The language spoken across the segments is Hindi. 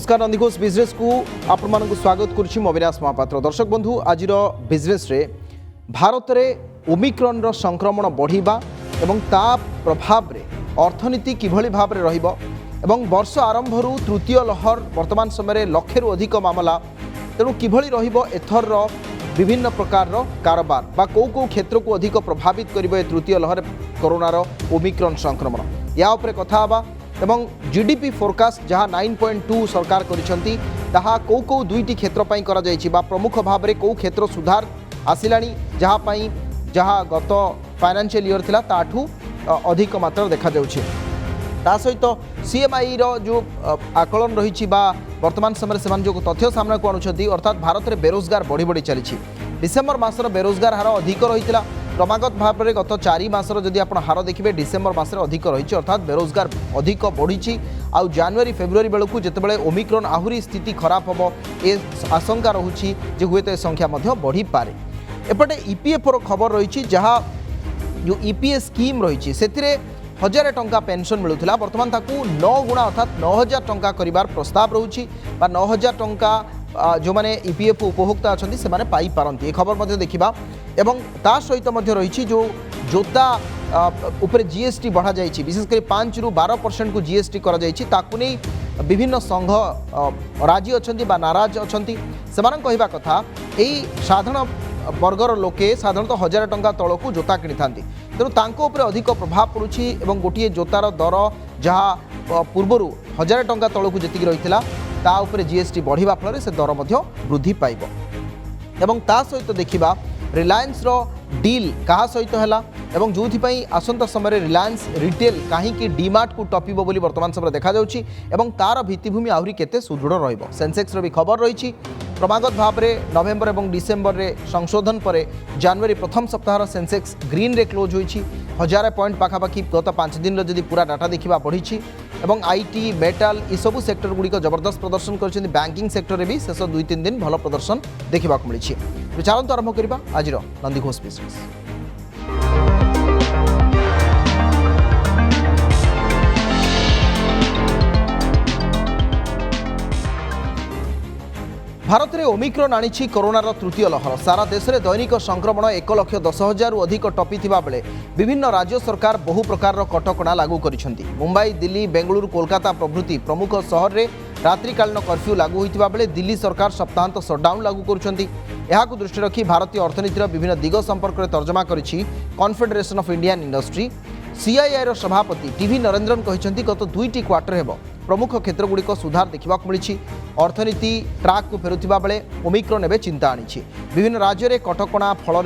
नमस्कार नंदीघोष बिजनेस को आपण मानक स्वागत करुछि अविनाश महापात्र। दर्शक बंधु आज बिजनेस रे भारत में ओमिक्रॉन रो संक्रमण बढ़िबा एवं ता प्रभाव रे अर्थनीति किभली भाव रे रहिबो एवं वर्ष आरंभ रु तृतीय लहर वर्तमान समय लक्षे रु अधिक मामला तेणु किभली रहिबो एथर रो विभिन्न प्रकार रो कारोबार बा को क्षेत्र को अधिक प्रभावित करिबो ए तृतीय लहर कोरोना रो ओमिक्रॉन संक्रमण या उपरे कथा हबा एवं जीडीपी फोरकास्ट जहाँ 9.2 सरकार करिसेंती ताहा को दुईटी क्षेत्र पई करा जायछि बा प्रमुख भाव रे को क्षेत्र सुधार आसिलानी जहाँ पई जहाँ गत फाइनेंशियल ईयर थिला ताठू अधिक मात्रा देखा जाउछि। ता सहित सीएमआई रो जो आकलन रही वर्तमान समय से जो तथ्य सामना को आणुछंती अर्थात भारत में बेरोजगार बढ़ी बढ़ी चली डिसेम्बर मासर बेरोजगार हार अधिक रही क्रमागत भाव में गत 4 मासर जदि आप हार देखिए डिसेम्बर मासरे अधिक रही अर्थात बेरोजगार अधिक बढ़ी आउ जनवरी फेब्रुआरी बेलू जितेबाला ओमिक्रॉन आहरी स्थिति खराब हम ए आशंका रोचे हुए तो संख्या बढ़ी पारे। एपटे ईपीएफओ खबर रही जहाँ जो ईपीएफ स्कीम रही से 1000 टंका पेंशन मिलूला बर्तमान ताकू 9 गुणा अर्थात 9000 टंका करिवार प्रस्ताव रोची 9000 टंका जो मैंने ईपीएफ उपभोक्ता अच्छा से मैंने पाई पारती ये खबर देखा एवं ता सहित रही जो जोता उपरे जीएसटी बढ़ा जाइए विशेषकर 5 ରୁ 12% को जीएसटी करा जाइए ताकू नहीं विभिन्न संघ राजी अच्छा नाराज अच्छा से कहवा कथा यही साधारण वर्गर लोके साधारणतः 1000 टंका तल को जोता किनी थांती तेणु तांको उपरे अधिक प्रभाव पड़ुछि एवं गोटे जोतार दर जहाँ पूर्वर 1000 टंका तल को जी रही ता उपरे जीएसटी बढ़िबा फल से दर वृद्धि पाइब एवं ता सहित देखिबा रिलायंस रो डील कहा सहित हैला एवं जोथि आसंता समय रिलायंस रिटेल कहीं डीमार्ट को टपिबो बोली वर्तमान समय देखा जाउछि एवं तार भित्तिभूमि आहुरी केते सुदृढ़ रहिबो। सेंसेक्स रो भी खबर रही क्रमागत भाव में नवेम्बर और डिसेम्बर रे संशोधन पर जनवरी प्रथम सप्ताह सेंसेक्स ग्रीन रे क्लोज होइछि 1000 पॉइंट पाखापाखि गत 5 दिन जदि पूरा डाटा देखा बढ़ी एवं आईटी मेटाल ये सब सेक्टर गुड़िक जबरदस्त प्रदर्शन कर बैंकिंग सेक्टर भी शेष 2-3 दिन भल प्रदर्शन देखा मिली। चलते आरंभ करवा आज नंदीघोष बिजनेस। भारत में ओमिक्रॉन आनी कोरोनार तृतीय लहर सारा देश में दैनिक संक्रमण 1,10,000 रु अधिक टपी बेले विभिन्न राज्य सरकार बहु प्रकार कटकणा लागू करिसेंती। मुंबई दिल्ली बेंगलुरु कोलकाता प्रभृति प्रमुख सहर में रात्रिकालीन कर्फ्यू लागू होता बेले दिल्ली सरकार सप्ताहांत सटडाउन लागू करुछंती। एहाकु दृष्टि रखी भारतीय अर्थनीतिर विभिन्न दिग संपर्क में तर्जमा करिछि Confederation of Indian Industry. CII सभापति टीवी नरेंद्रन कहते गत 2टी क्वार्टर हेब प्रमुख क्षेत्रगुड़िक सुधार देखा मिली अर्थनीति ट्राक को फेरुवा बेले ओमिक्रॉन एवं चिंता आनी विभिन्न राज्य में कटकणा फल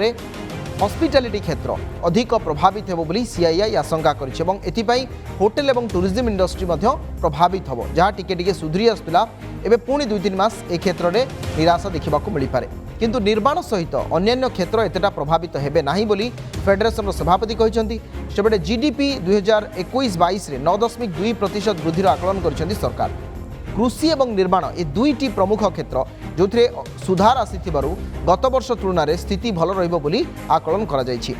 हॉस्पिटैलिटी क्षेत्र अधिक प्रभावित हेबो बोली सीआईआई आशंका करिछि एवं एथिपाई होटेल एवं टूरिज्म इंडस्ट्री प्रभावित हेबो जहाँ टिके टिके सुधरी आसुला एबे पुणी 2-3 मास ए क्षेत्र में निराशा देखा मिल पारे किंतु निर्माण सहित अन्यान्य क्षेत्र एतेटा प्रभावित हेबे नाही बोली फेडरेशन सभापति कहते सेपटे जीडीपी 2021-22 रे 9.2% वृद्धि आकलन करिसेंती सरकार। कृषि एवं निर्माण ये 2टी प्रमुख क्षेत्र जो सुधार आसीथिबारु गत वर्ष तुलना रे स्थिति भल रहिबो बोली आकलन करा जायछि।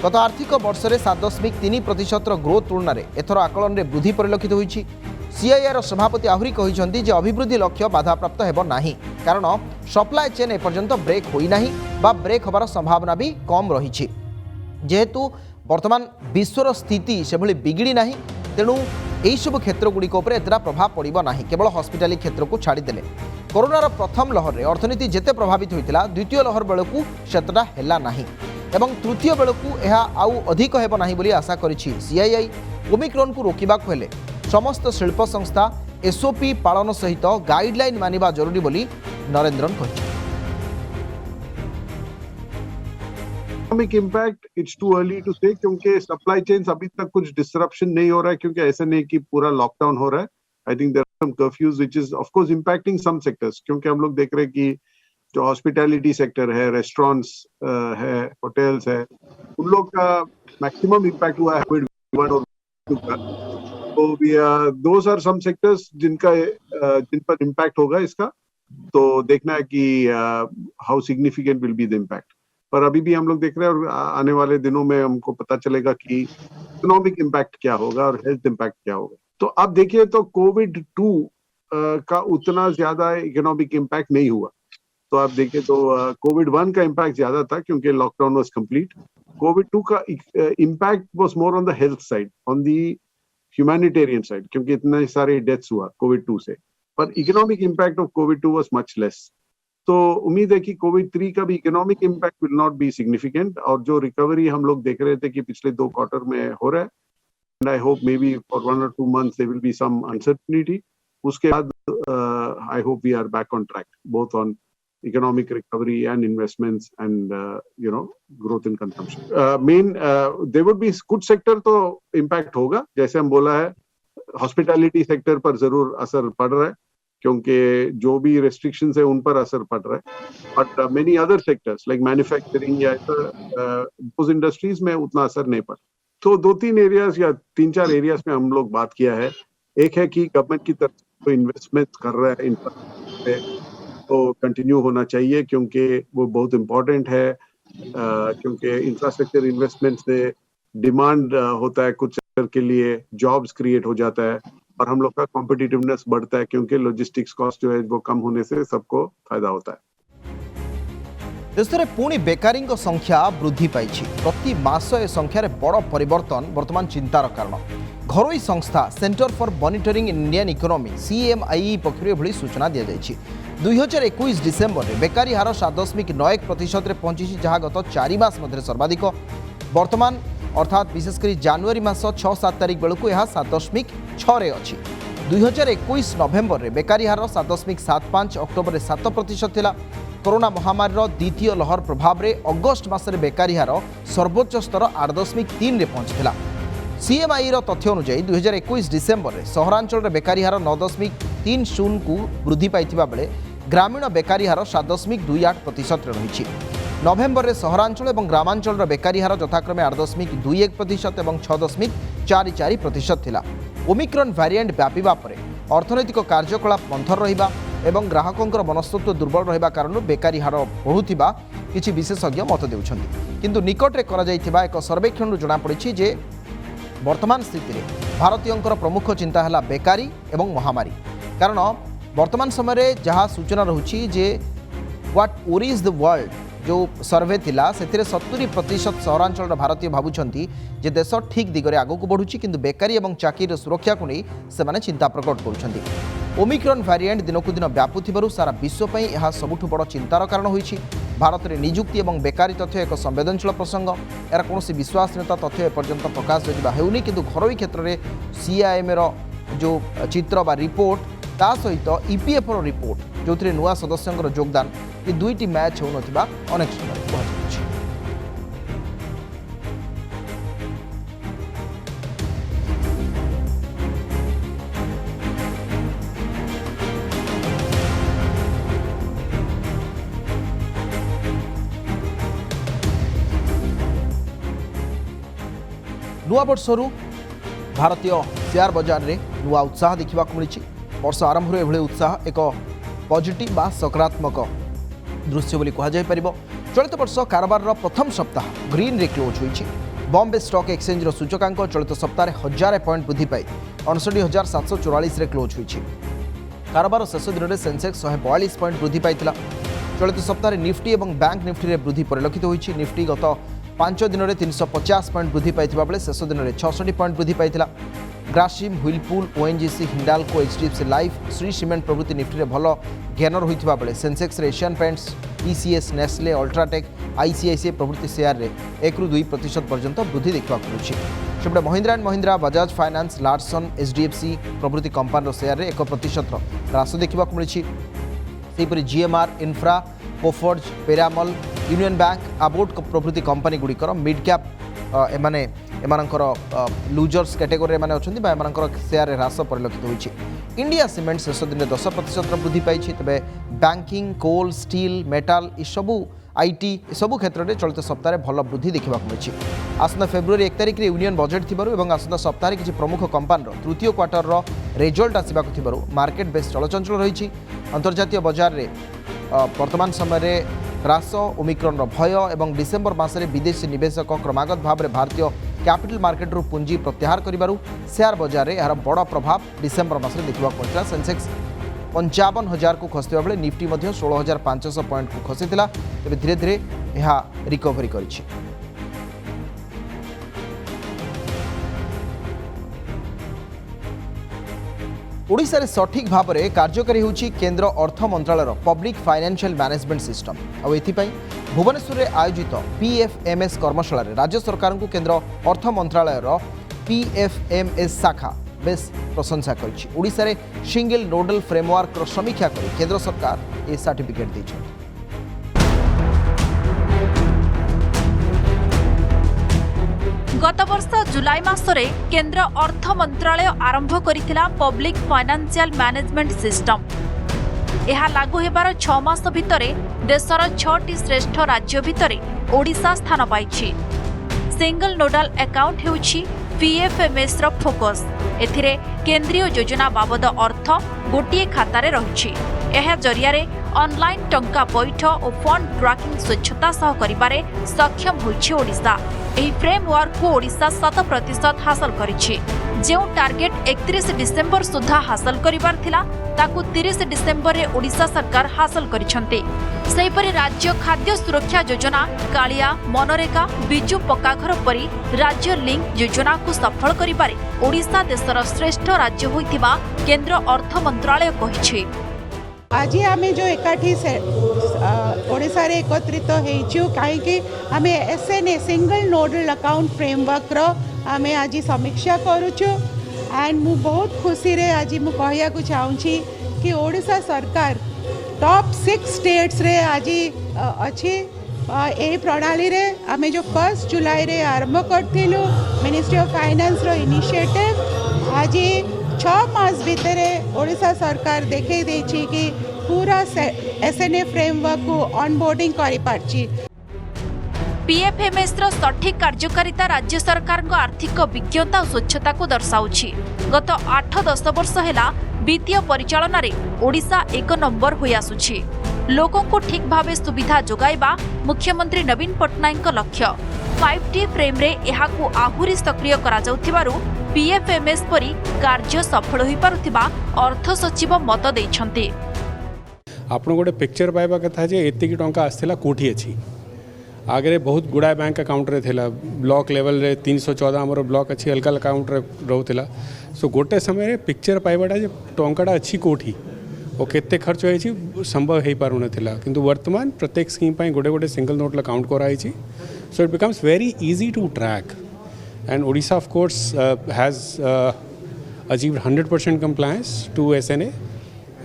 गत आर्थिक वर्ष में 7.3% ग्रोथ तुलना रे एथर आकलन रे वृद्धि परिलक्षित होइछि। सीआईआई सभापति आहरी कहिसेंती जे अभिवृद्धि लक्ष्य बाधाप्राप्त हेबो नाही कारण सप्लाई चेन एपर्यंत ब्रेक होई नाही बा ब्रेक होबार संभावना भी कम रही जेहेतु वर्तमान विश्वर स्थिति से भली बिगिड़ी नाही तेणु यही सब क्षेत्रगुड़िक एतटा प्रभाव पड़ो ना केवल हॉस्पिटाली क्षेत्र को छाड़देले कोरोनार प्रथम लहर में अर्थनीति जिते प्रभावित होता द्वितीय लहर बेलू सेतटा हैला नाही एवं तृतीय बेलू यह आउ अधिक हेब नाही बोली आशा करिछि सीआईआई। ओमिक्रॉन को रोकबाकू हेले समस्त शिल्प संस्था एसओपी पालन सहित गाइडलाइन मानिबा जरूरी बोली नरेंद्रन कहिछि। Economic impact it's too early to say क्योंकि सप्लाई चेन्स अभी तक कुछ डिसरप्शन नहीं हो रहा है क्योंकि ऐसा नहीं कि पूरा लॉकडाउन हो रहा है। I think there are some curfews which is of course impacting some sectors क्योंकि हम लोग देख रहे हैं कि जो हॉस्पिटैलिटी सेक्टर है रेस्टोरेंट्स है होटल्स है उन लोग का मैक्सिमम इम्पैक्ट हुआ है कोविड 1 और 2 का। तो दोस आर सम सेक्टर्स जिन पर इम्पैक्ट होगा इसका तो देखना है कि how significant will be the impact. पर अभी भी हम लोग देख रहे हैं और आने वाले दिनों में हमको पता चलेगा कि इकोनॉमिक इम्पैक्ट क्या होगा और हेल्थ इम्पैक्ट क्या होगा। तो अब देखिए तो कोविड 2 का उतना ज्यादा इकोनॉमिक इम्पैक्ट नहीं हुआ। तो आप देखें तो कोविड 1 का इम्पैक्ट ज्यादा था क्योंकि लॉकडाउन वाज कंप्लीट। कोविड 2 का impact was more on the health side, on the humanitarian side, क्योंकि इतने सारे डेथ्स हुआ कोविड 2 से। पर economic impact of Covid 2 was much less. तो उम्मीद है कि कोविड 3 का भी economic impact will not be significant, और जो रिकवरी हम लोग देख रहे थे कि पिछले 2 क्वार्टर में हो रहा है, and I hope may be for 1 or 2 months there will be some uncertainty. उसके बाद I hope we are back on track, both on economic recovery and investments and growth in consumption. There would be कुछ सेक्टर तो इम्पैक्ट होगा, जैसे हम बोला है हॉस्पिटैलिटी सेक्टर पर जरूर असर पड़ रहा है क्योंकि जो भी रेस्ट्रिक्शंस है उन पर असर पड़ रहा है। But many other sectors like manufacturing या उस इंडस्ट्रीज में उतना असर नहीं पड़ा। तो 2-3 एरियाज या 3-4 एरियाज में हम लोग बात किया है। एक है कि गवर्नमेंट की तरफ से इन्वेस्टमेंट कर रहा है इंफ्रास्ट्रक्चर पे, तो कंटिन्यू होना चाहिए क्योंकि वो बहुत इम्पोर्टेंट है, क्योंकि इंफ्रास्ट्रक्चर इन्वेस्टमेंट से डिमांड होता है कुछ सेक्टर के लिए, जॉब्स क्रिएट हो जाता है और हम लोग का कॉम्पिटिटिवनेस बढ़ता है क्योंकि लॉजिस्टिक्स कॉस्ट जो है वो कम होने से सबको फायदा होता है। देश में पुणी बेकारी संख्या वृद्धि पाई। प्रति मास ए संख्यार बड़ परिवर्तन वर्तमान चिंतार कारण। घरोई संस्था centre for monitoring Indian economy CMIE पक्षर एभली सूचना दी जाइछि। 2021 डिसेम्बर में बेकारी हार 7.91% पहुंची, जहां गत 4 मास मध्य सर्वाधिक। वर्तमान अर्थात विशेषकर जनवरी मास 6-7 तारिख बेलू यह 7.6 अच्छी। 2021 नवेम्बर में बेकारी हार 7.75, अक्टोबर में 7% थिला। कोरोना महामारी द्वितीय लहर प्रभाव में अगस्ट मासरे बेकारी हार सर्वोच्च स्तर 8.3 रे पहुंचीला। CMIE तथ्य अनुसार 2021 डिसेम्बर में सहरांचल बेकारी हार 9.30 को वृद्धि पाइथिबा बेले ग्रामीण बेकारी हार 7.28% रही। नवेम्बर में सहरांचल और ग्रामांचल बेकारी हार यथाक्रमे 8.21% और 6.44% थिला। ओमिक्रॉन वेरिएंट व्यापीबा परे अर्थनैतिक कार्यकलाप मंथर रहिबा एवं ग्राहकों मनस्तत्व दुर्बल रहिबा कारण बेकारी हार बढ़ुथिबा किछि विशेषज्ञ मत देउछन्ति। किंतु निकटरे करा जाइथिबा एक सर्वेक्षण जଣା पड़िछि जे वर्तमान स्थिति में भारतीयंकर प्रमुख चिंता है बेकारी एवं महामारी। कारण वर्तमान समय जहाँ सूचना रहुछि जे व्हाट वरीज द वर्ल्ड जो सर्वे थिला सेथिरे 70% सहरांचल भारतीय भावुछंती जे देश ठीक दिगरे आगक बढ़ुछि, किंतु बेकारी एवं चाकरी सुरक्षा को नहीं से चिंता प्रकट करुछंती। ओमिक्रॉन वेरिएंट दिनकु दिन व्यापुथिबारु सारा विश्व पई यह सबुठु बड़ चिंतार कारण होइछि। भारत में निजुक्ति एवं बेकारी तथ्य एक संवेदनशील प्रसंग। यार कौन विश्वासनीयता तथ्य एपर्यंत प्रकाश जदिबा हेउनी, किंतु घरोई क्षेत्र में CIMR जो चित्र बा रिपोर्ट ता सहित EPF रिपोर्ट जो नुआ सदस्यों योगदान ये दुईटी मैच होनथिबा अनेक समय कहछि। नुआ वर्षरू भारतीय शेयर बाजार रे नुआ उत्साह देखा मिली। वर्ष आरंभ एभली उत्साह एक पॉजिटिव बा सकारात्मक दृश्य बोली कह जाय परिबो। चलित वर्ष कारोबार प्रथम सप्ताह ग्रीन रे क्लोज होईछि। बॉम्बे स्टॉक एक्सचेंज रो सूचकांक चलित सप्ताह 1000 पॉइंट वृद्धि पाई 59,744 रे क्लोज होईछि। कारोबार शेष दिन में सेंसेक्स 142 पॉइंट वृद्धि पाइथिला। चलित सप्ताह निफ्टी और बैंक निफ्टी रे वृद्धि परिलक्षित होईछि। निफ्टी गत 5 दिन में 350 पॉइंट वृद्धि पाइथिबा बेले शेष दिन में 66 पॉइंट वृद्धि पाइथिला। Grasim, Whirlpool, ONGC, Hindalco, HDFC Life, Shree Cement प्रभृति निफ्टी रे भल गेनर होइथिबा बेले सेंसेक्स रे Asian Paints, TCS, Nestle, UltraTech, ICICI प्रभृति शेयर रे 1-2% पर्यंत वृद्धि देखा मिलुछि। सेपटे Mahindra and Mahindra, Bajaj Finance, Larsen, HDFC प्रभृति कंपनी शेयर रे 1% ह्रास देखा मिलुछि। सेहिपरि GMR, infra, Coforge, Piramal, Union Bank, Abbott प्रभृति कंपनी गुड़िकर मिड कैप एमानकर लुजर्स कैटेगोरी में अच्छा एमानकर शेयर ह्रास परिलक्षित होइछि। इंडिया सीमेंट शेष दिन 10% वृद्धि पाई। तेबे बैंकिंग, कोल, स्टील, मेटाल सबू IT सबू क्षेत्र में चलित सप्ताह भल वृद्धि देखा मिली। आसंता फेब्रुआरी 1 तारिख में यूनियन बजेट थिबारु आसंता सप्ताह किसी प्रमुख कंपनी तृतीय क्वार्टर रिजल्ट आसवाक थिबारु मार्केट बेस चलचंचल रही। अंतर्जातीय बाजार में वर्तमान समय ह्रास, ओमिक्रॉन भय और डिसेम्बर मासरे विदेशी निवेशक क्रमागत भाव में भारतीय कैपिटल मार्केट पुंजी प्रत्याहार करिबारु शेयर बाजार में यार बड़ प्रभाव डिसेम्बर मासरे देखा मिलता। सेंसेक्स 55,000 को खसुवा बेले निफ्टी 16,500 पॉइंट को खसीला। तेज धीरे धीरे यह रिकवरी करिछि। ओडिशा रे सठिक भाव में कार्यकारी होछि केंद्र अर्थ मंत्रालय पब्लिक फाइनेंशियल मैनेजमेंट सिस्टम। और एथिपाई भुवनेश्वर में आयोजित पीएफएमएस कर्मशाला रे राज्य सरकार को केंद्र अर्थ मंत्रालय पीएफएमएस शाखा बेस प्रशंसा करिछि। ओडिशा रे सिंगल नोडल फ्रेमवर्क रो समीक्षा करी केंद्र सरकार ए सर्टिफिकेट दैछि। गत वर्ष जुलाई मासरे केंद्र अर्थ मंत्रालय आरंभ करिथिला पब्लिक फाइनेंशियल मैनेजमेंट सिस्टम। यह लागू हेबार 6 मास भितरे देशर 6टी श्रेष्ठ राज्य भितरे ओडिशा स्थान पाइछि। सिंगल नोडल अकाउंट हेउछि पीएफएमएस रो फोकस। एथिरे केंद्रीय योजना बाबद अर्थ गोटिए खातारे रहिछि। यह जरिया रे ऑनलाइन टंका पैठ और फंड ट्रैकिंग स्वच्छता सह करिबारे सक्षम होइछि ओडिशा। एही फ्रेमवर्क को ओडिशा 100% हासिल करिछि। जेउ टार्गेट 31 डिसेंबर सुधा हासिल करिबार थिला ताकू 30 डिसेंबर रे ओडिशा सरकार हासिल करिछन्ते। सेहिपरि राज्य खाद्य सुरक्षा योजना, कालिया, मनरेगा, बिजु पक्काघर परि राज्य लिंक योजना को सफल करिबारे ओडिशा देशर श्रेष्ठ राज्य होइथिबा केंद्र अर्थ मंत्रालय कहिछि। आज आम जो एकाठी ओडिशा रे एकत्रित होइछु काहेकि आम SNA single nodal account framework रो आम आज समीक्षा करूछु। एंड मु बहुत खुशी रे आज मु कहया को चाहूछी कि ओडिशा सरकार टॉप 6 स्टेट्स रे आज अछि। ए प्रणाली रे आम जो 1 जुलाई रे आरंभ करथिलु मिनिस्ट्री ऑफ फाइनेंस रो इनिशिएटिव आज 6 मास भितर ओडिशा सरकार देखे देछि कि पूरा एसएनए फ्रेमवर्क को ऑनबोर्डिंग करि पारछि। पीएफएमएस रो सठिक कार्यकारिता राज्य सरकार को आर्थिक विज्ञता और स्वच्छता को दर्शाउछि। गत 8-10 वर्ष हेला वित्तीय परिचालन रे ओडिशा 1 नंबर होई आसुछि। लोकों को ठीक भावे सुविधा जोगाइबा मुख्यमंत्री नवीन पटनायक लक्ष्य। 5T फ्रेम रे एहाकू आहुरी सक्रिय करा जाउथिबारु पीएफएमएस परि कार्य सफल होई पारुथिबा अर्थ सचिव मत दैछन्ते। आपण गोटे पिक्चर पाइबा कथा जे एतिकी टंका आस्थिला कोठी अछि। आगे बहुत गुड़ा बैंक अकाउंट रे थिला ब्लॉक लेवल रे 314 हमर ब्लॉक अछि हल्का अकाउंट रे रहउथिला। सो गोटे समय रे पिक्चर पाइबाटा जे टंकाटा अछि कोठी ओ केते खर्च होई छी संभव हेई पारु नथिला। किंतु वर्तमान प्रत्येक स्कीम पई गोटे गोटे सिंगल नोट अकाउंट कराई छी। So it becomes very easy to track. And Odisha, of course, has achieved 100% compliance to SNA,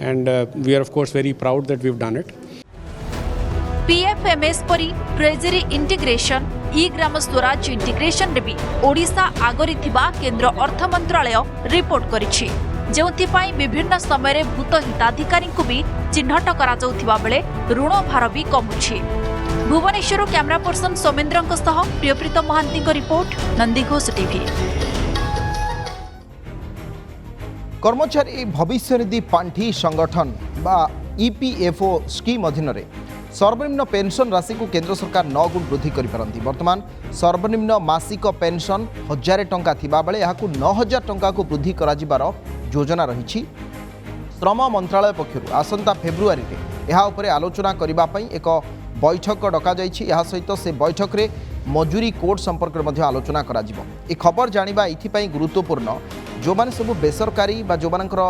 and we are, of course, very proud that we've done it. PFMS परि treasury integration, eGram Swaraj integration रे भी ओडिशा आगरी थिबा केंद्र अर्थ मंत्रालय रिपोर्ट करिछि। जेउथि पई विभिन्न समय रे भूत हिताधिकारी को भी चिन्हट करा जाउथिबा बेले ऋण भार भी कमुछि। Bhubaneswar camera person Somendra Priyapreet Mahanty report, Nandighosh TV. कर्मचारी भविष्य निधि पांठी संगठन बा ईपीएफओ स्कीम अधीन रे सर्वनिम्न पेंशन राशि को केंद्र सरकार 9 गुण वृद्धि करिपारंती। वर्तमान सर्वनिम्न मासिक पेंशन 1000 टंका थिबा बेले याकू 9000 टंका को वृद्धि कराजिबार योजना रहिछि। श्रम मंत्रालय पक्षरु आसंता फेब्रुआरी रे एहा उपरे आलोचना करिबा पई एक बैठक डका जाइछि। या सहित से बैठक रे मजूरी कोड संपर्क में आलोचना करा जिवो। ए खबर जानिबा इथिपाई गुरुत्वपूर्ण जो माने सब बेसरकारी बा जो मानकर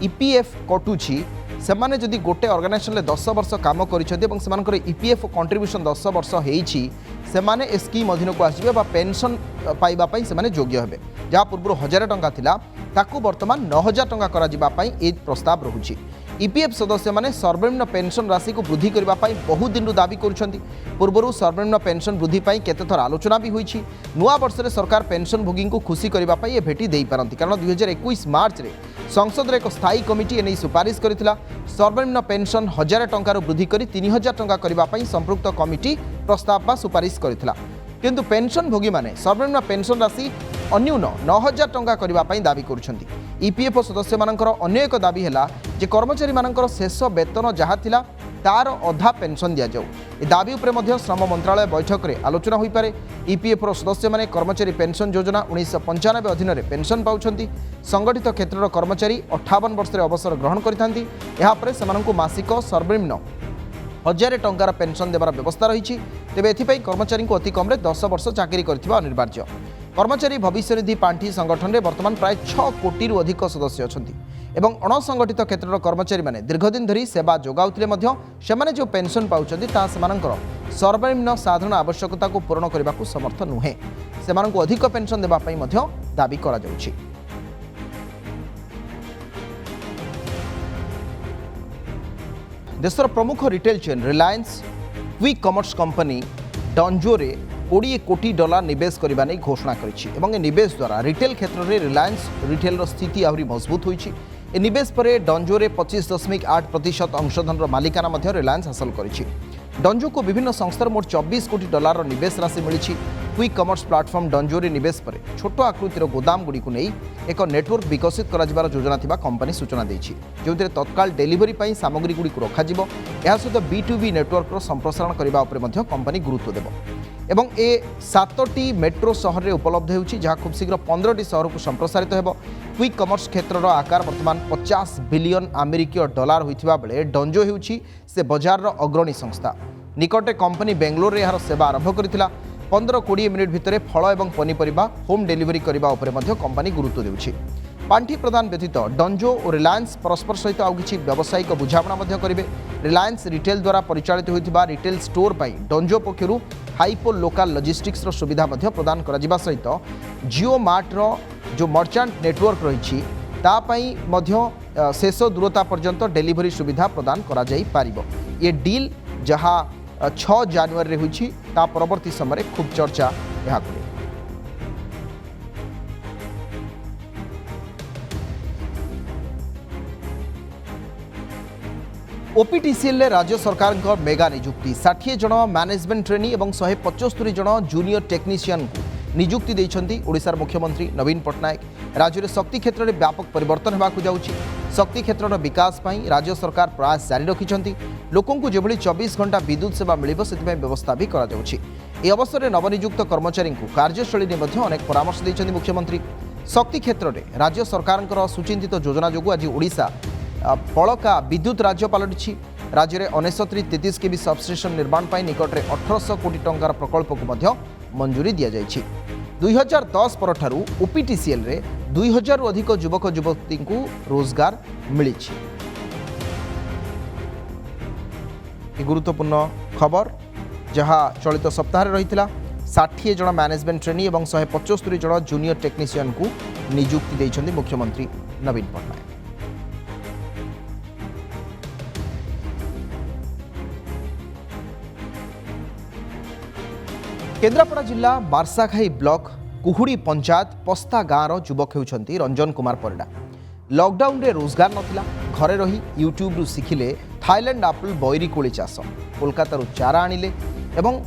ईपीएफ कटुछि सेमाने जदि गोटे ऑर्गेनाइजेशन ले 10 वर्ष काम करिसेंती एवं सेमानकर ईपीएफ कंट्रीब्यूशन 10 वर्ष हेइछि सेमाने ए स्कीम अधीन को आसिबे बा पेंशन पाइबा पई सेमाने योग्य हेबे। जहा पूर्व 1000 टंका थिला ताकू वर्तमान 9000 टंका करा जिबा पई ए प्रस्ताव रहुछि। ईपीएफ सदस्य माने सर्वनिम्न पेंशन राशि को वृद्धि करबा पई बहुत दिन दाबी करुछंती। पूर्वरु सर्वनिम्न पेंशन वृद्धि पई केते थर आलोचना भी होईछि। नुआ वर्ष रे सरकार पेंशन भोगी को खुशी करबा पई ए भेटी देई पारंती कारण 2021 मार्च रे संसद रे एक स्थायी कमिटी एने सुपारिश करिथिला। सर्वनिम्न पेंशन 1000 टंका वृद्धि करी 3000 टंका करबा पई संपृक्त कमिटी प्रस्ताव बा सुपारिश करिथिला। किंतु पेंशन भोगी माने सर्वनिम्न पेंशन राशि अन्यून 9000 टंका करबा पई दाबी करुछंती। ईपीएफओ सदस्य मानकर अन्य एक दाबी हैला जे कर्मचारी मानकर शेष वेतन जहा थिला तार अधा पेंशन दि जाऊ ए दाबी उपरे मध्य श्रम मंत्रालय बैठक में आलोचना हो पारे ईपीएफओ सदस्य माने कर्मचारी पेंशन योजना 1995 अधीन में पेंशन पाउछंती संगठित क्षेत्रर कर्मचारी 58 वर्ष अवसर ग्रहण करिथांती एहा परे सेमानंकु मासिक सर्वनिम्न 1000 टंकार पेंशन देवार व्यवस्था रही तेज एथपाई कर्मचारी को अति कम 10 वर्ष चाकरी करथिबा अनिवार्य कर्मचारी भविष्य निधि पांठी संगठन में वर्तमान प्राय 6 कोटी अधिक सदस्य अछंती एवं अणसंगठित क्षेत्रर कर्मचारी माने दीर्घदिन धरी सेवा जोगाउथिले मध्य सेमाने जो पेंशन पाउछंती ता सेमानंकर सर्वनिम्न साधारण आवश्यकता को पूर्ण करने को समर्थ नुहे सेमानंकु अधिक पेंशन देबा पई मध्य दाबी करा जाउछि। देशर प्रमुख retail chain Reliance quick commerce company डंजोरे $20 कोटी निवेश करने नहीं घोषणा करी निवेश द्वारा रिटेल क्षेत्र में रिलायंस रिटेल स्थिति आहरी मजबूत होइछि। ए निवेश पर डंजोरे 25.8% अंशधन मालिकाना रिलायंस हासिल करिछि। डंजो को विभिन्न संस्थार मोट $24 कोटी निवेश राशि मिली। क्विक कमर्स प्लाटफर्म डंजोरे निवेश पर छोट आकृतिर गोदाम गुड़ी को नहीं एक नेटवर्क विकसित कर योजना थिबा कंपनी सूचना देछि जो तत्काल डेलीवरी पई सामग्री गुड़ी को रखाजिबो। एहा सहित B2B नेटवर्क संप्रसारण करबा उपरे मध्य कंपनी गुरुत्व देबो एवं ए 7टी मेट्रो सहर में उपलब्ध होउछि जहाँ खूब शीघ्र 15टी सहर को संप्रसारित हेबो। क्विक कमर्स क्षेत्रर आकार वर्तमान $50 बिलियन होइथिबा बेले डंजो हेउछि से बजार अग्रणी संस्था। निकटे कंपनी बेंगलोर रे यार सेवा आरंभ करथिला। 15-20 मिनिट भितर फल और पनीपरिबा होम डेलीवरी करबा उपरे मध्य कंपनी गुरुत्व देउछि। पांठी प्रदान व्यतीत डंजो और रिलायंस परस्पर सहित आउ किछि व्यावसायिक बुझामणा मध्य करिवे। रिलायंस रिटेल द्वारा परिचालित होइथिबा रिटेल स्टोर पई डंजो पक्षरु हाइपो लोकल लॉजिस्टिक्स रो सुविधा मध्य प्रदान करा सहित जियो मार्ट रो जो मर्चेंट नेटवर्क रही ता पई मध्य शेष दूरता पर्यंत डेलीवरी सुविधा प्रदान करा जाई पारिबो। ये डील जहाँ 6 जनवरी रे होइछि ता परवर्ती समय खूब चर्चा यहाँ को। ओपीटीसीएल राज्य सरकार मेगा नियुक्ति 60 जन मैनेजमेंट ट्रेनी और 175 जन जूनियर टेक्नीशियन को नियुक्ति देइछंती ओडिशार मुख्यमंत्री नवीन पट्टनायक। राज्य में शक्ति क्षेत्र में व्यापक परिवर्तन होगाकू जाउछि। शक्ति क्षेत्र विकास पई राज्य सरकार प्रयास जारी रखिछंती। लोकों को जेभली 24 घंटा विद्युत सेवा मिलिबो सेतिपई व्यवस्था भी करा जाउछि। ए अवसर में नवनियुक्त कर्मचारी को कार्यशैली में मध्य अनेक परामर्श देइछंती मुख्यमंत्री। शक्ति क्षेत्र में राज्य सरकार सुचिंतित योजना जोगु आज ओडिशा बड़का विद्युत राज्य पलटि। राज्य में 69-33 केवी सबस्टेशन निर्माण पर निकट में 1800 कोटी टंकार प्रकल्प को मंजूरी दि जाइछि। 2010 परठारु ओपीटीसीएल रे 2000 रु अधिक युवक युवती को रोजगार मिली। गुरुत्वपूर्ण खबर जहाँ चलित सप्ताह रही 60 जन मैनेजमेंट ट्रेनी और 175 जन जूनियर टेक्नीशियन को नियुक्ति देइछंती मुख्यमंत्री नवीन पट्टनायक। केन्द्रापड़ा जिला मार्साघाई ब्लॉक कुहुड़ी पंचायत पस्ता गाँव युवक होउछंती रंजन कुमार परिडा। लॉकडाउन रे रोजगार नथिला घरे रही यूट्यूब रु शिखिले थाईलैंड एप्पल बौरी कोली चाष। कोलकाता रु चारा आनिले एवं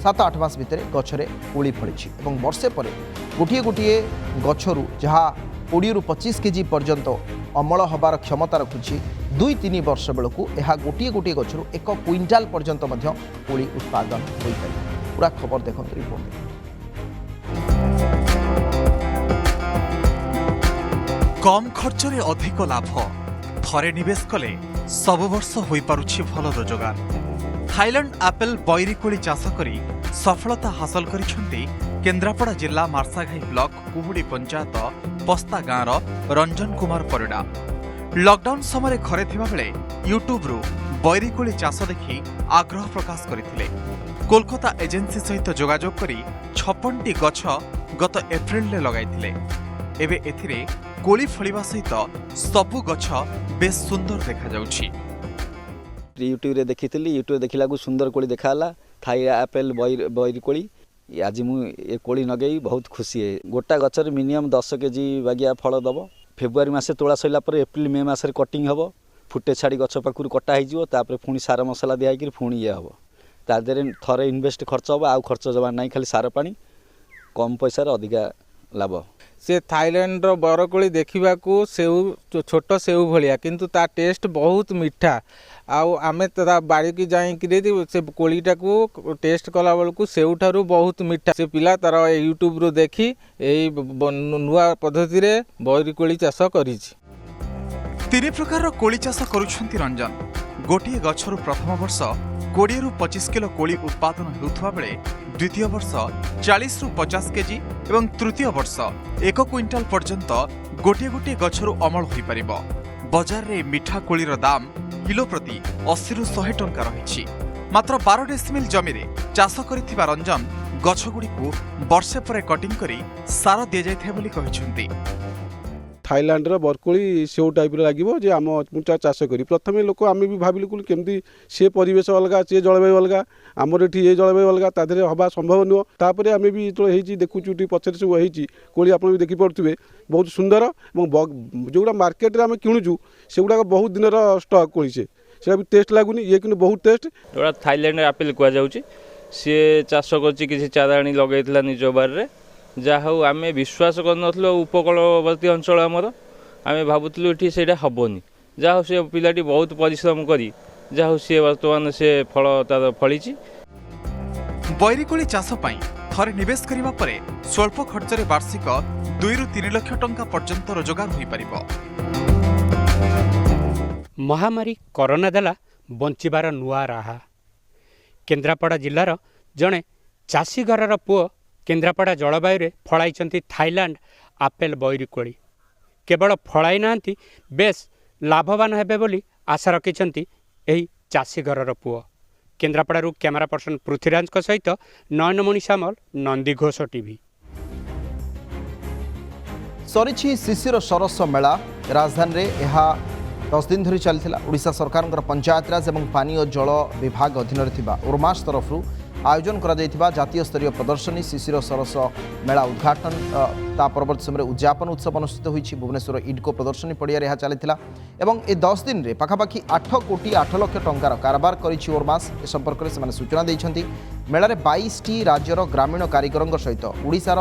7-8 मास भितर गछरे कोली फळिछि एवं वर्षे पर गोटिए गोटिए गछरु जहाँ 20 रु 25 केजी पर्यंत अमल हबार क्षमता रखुछि 2-3 वर्ष बेलू यह गोटिए गोटिए गछरु 1 क्विंटाल पर्यंत मध्य कोली उत्पादन होई पारे। पूरा खबर देखो रिपोर्ट। कम खर्च रे अधिक लाभ थरे निवेश कले सब वर्ष होई पारुछि भल रोजगार। थाईलैंड एप्पल बौरी कोली चाष करी सफलता हासिल करिसेंती केन्द्रापड़ा जिला मार्साघाई ब्लॉक कुहुड़ी पंचायत पस्ता गाँव रंजन कुमार परिडा। लॉकडाउन समय घरे थिबा बेले यूट्यूब रु बौरी कोली चाष देखि आग्रह प्रकाश करथिले। कोलकाता एजेंसी सहित जोगाजोग करी 56टी गछ गत एप्रिल ले लगाइथिले। एबे एथिरे कोली फलिबा सहित सबु गछ बेस सुंदर देखा जाउछि। यूट्यूब रे देखिथिली यूट्यूब देखिला को सुंदर कोली देखाला थाई एप्पल बौरी कोली। आज मु ए कोली नगेई बहुत खुशी है। गोटा गछर मिनिमम 10 केजी बागिया फल दबो। फेब्रुआरी मासे तोला सइला पर एप्रिल मे मासे कटिंग हबो। फुटे छाड़ी गछ पाकुर कटा हो जिवो तापर पुनी सार मसला दिया कि पुनी ये हबो। तादेरे थरे इन्वेस्ट खर्च हबो आउ खर्च जबा नाही खाली सार पानी कम पैसा रे अधिका ଲାଭ। ସେ ଥାଇଲାଣ୍ଡର ବରକୋଳି ଦେଖିବାକୁ ସେଉ ଛୋଟ ସେଉ ଭଳିଆ କିନ୍ତୁ ତା ଟେଷ୍ଟ ବହୁତ ମିଠା। ଆଉ ଆମେ ତା ବାଡ଼ିକି ଯାଇକିରି ସେ କୋଳିଟାକୁ ଟେଷ୍ଟ କଲା ବେଳକୁ ସେଉଠାରୁ ବହୁତ ମିଠା। ସେ ପିଲା ତାର ୟୁଟ୍ୟୁବରୁ ଦେଖି ଏଇ ନୂଆ ପଦ୍ଧତିରେ ବୈରୀକୋଳି ଚାଷ କରିଛି। 3 ପ୍ରକାରର କୋଳି ଚାଷ କରୁଛନ୍ତି ରଞ୍ଜନ। ଗୋଟିଏ ଗଛରୁ ପ୍ରଥମ ବର୍ଷ 20 ରୁ 25 କିଲୋ କୋଳି ଉତ୍ପାଦନ ହେଉଥିବା ବେଳେ ଦ୍ୱିତୀୟ ବର୍ଷ 40 ରୁ 50 କେଜି ଏବଂ ତୃତୀୟ ବର୍ଷ 1 କ୍ୱିଣ୍ଟାଲ ପର୍ଯ୍ୟନ୍ତ ଗୋଟିଏ ଗୋଟିଏ ଗଛରୁ ଅମଳ ହୋଇପାରିବ। ବଜାରରେ ମିଠା କୋଳିର ଦାମ କିଲୋ ପ୍ରତି 80 ରୁ 100 ଟଙ୍କା ରହିଛି। ମାତ୍ର 12 ଡେସିମିଲ୍ ଜମିରେ ଚାଷ କରିଥିବା ରଞ୍ଜନ ଗଛଗୁଡ଼ିକୁ ବର୍ଷେ ପରେ କଟିଂ କରି ସାର ଦିଆଯାଇଥାଏ ବୋଲି କହିଛନ୍ତି। थाईलैंड बरकोली सेउ टाइप लगे जे आम मुझा चाष करी प्रथम लोक आम भी भाविलु केमती सी परिवेश अलग सी जलवायु अलग आमर ये जलवायु अलग तादेह हवा संभव नुह। तापर आम भी जो देखुचु पचर सब होती कोली आप भी देखिपे बहुत सुंदर जो मार्केट में आम किणुचु से गुड़ाक बहुत दिन स्टक कोली से भी टेस्ट लगुनि ये कि बहुत टेस्ट। जोड़ा थाईलैंड आपिल कहुच्छे सी चाष कर चाराणी लगे निज बारे जहाँ हूँ आम विश्वास कर उपकूलवर्ती अंचल आमर आम भावुलु ये से हेनी जहाँ हूँ से पिलाटी बहुत परिश्रम करी जहाँ हूँ सी बर्तमान से फल तार फली। बैरीकोली चाष थरे निवेश करिबा परे स्वल्प खर्चरे वार्षिक 2 ରୁ 3 लाख टंका पर्यंत रोजगार हो पारिबो। महामारी कोरोना देला बंचिबार नुआ राहा। केन्द्रापड़ा जिलार जड़े चाषी घरर पुओ केन्द्रापड़ा जलवायु फड़ाई थाईलैंड आपेल बैरीकोली केवल फड़ाई नांती बेस लाभवान हेबे बोली आशा रखिछंती एही चाषी घरर पुओ। केन्द्रापड़ारू कैमरा पर्सन पृथ्वीराज सहित नयनमणि सामल नंदीघोष टीवी। सरीछि शिशिर सरस मेला राजधानी रे एहा 10 दिन धरी चलथिला। ओडिशा सरकार पंचायतराज एवं पानीय जल विभाग अधीन थिबा उर्मास तरफरु आयोजन करा जायथिबा जातीय स्तरीय प्रदर्शनी शिशिर सरस मेला उद्घाटन ता परवर्ती समय उद्यापन उत्सव अनुष्ठित होईछि। भुवनेश्वर इडको प्रदर्शनी पड़िया यह चलथिला एवं ए 10 दिन रे पाखापाखि 8 कोटी 8 लाख टंकार कारोबार करिछि ओरमास। ए संपर्क में सेमाने सूचना दैछंती। मेलारे 22 टी राज्यर ग्रामीण कारीगरंग सहित ओडिशार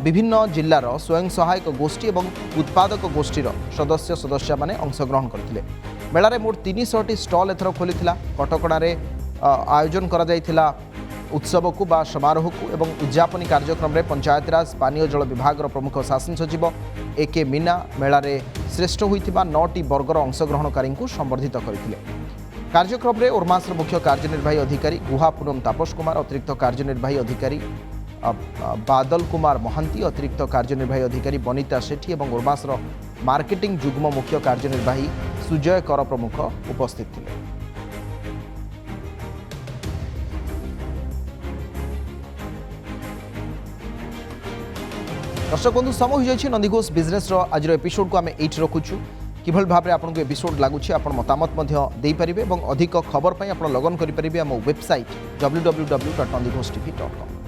विभिन्न जिल्लार स्वयं सहायक गोष्ठी एवं उत्पादक गोष्ठीर सदस्य माने अंशग्रहण करथिले। मेलारे मोट 300 टी स्टल एथर खोलिथिला। कटकणारे आयोजन करा जायथिला उत्सव को बा समारोह को एवं उद्यापनी कार्यक्रम में पंचायतराज पानीय जल विभाग प्रमुख शासन सचिव AK मीना मेलारे श्रेष्ठ होइथिबा 9टी वर्गर अंशग्रहणकारी को संबर्धित करथिले। कार्यक्रम में ओरमास मुख्य कार्यनिर्वाही अधिकारी गुहा पूनम तापस कुमार, अतिरिक्त कार्यनिर्वाही अधिकारी बादल कुमार महांती, अतिरिक्त कार्यनिर्वाही अधिकारी बनिता सेठी और ओरमास मार्केटिंग जुग्म मुख्य कार्यनिर्वाही सुजय कर प्रमुख उपस्थित थे। दर्शक बंधु समय हो नंदीघोष बिजनेस आज एपिसोड को आम ये रखुचु। किभल भाव में आपको एपिसोड लगुच आप मतामत दे पारे और अधिक खबर पर आप लगन करेंगे आम वेबसाइट www.nandighosh.tv.com।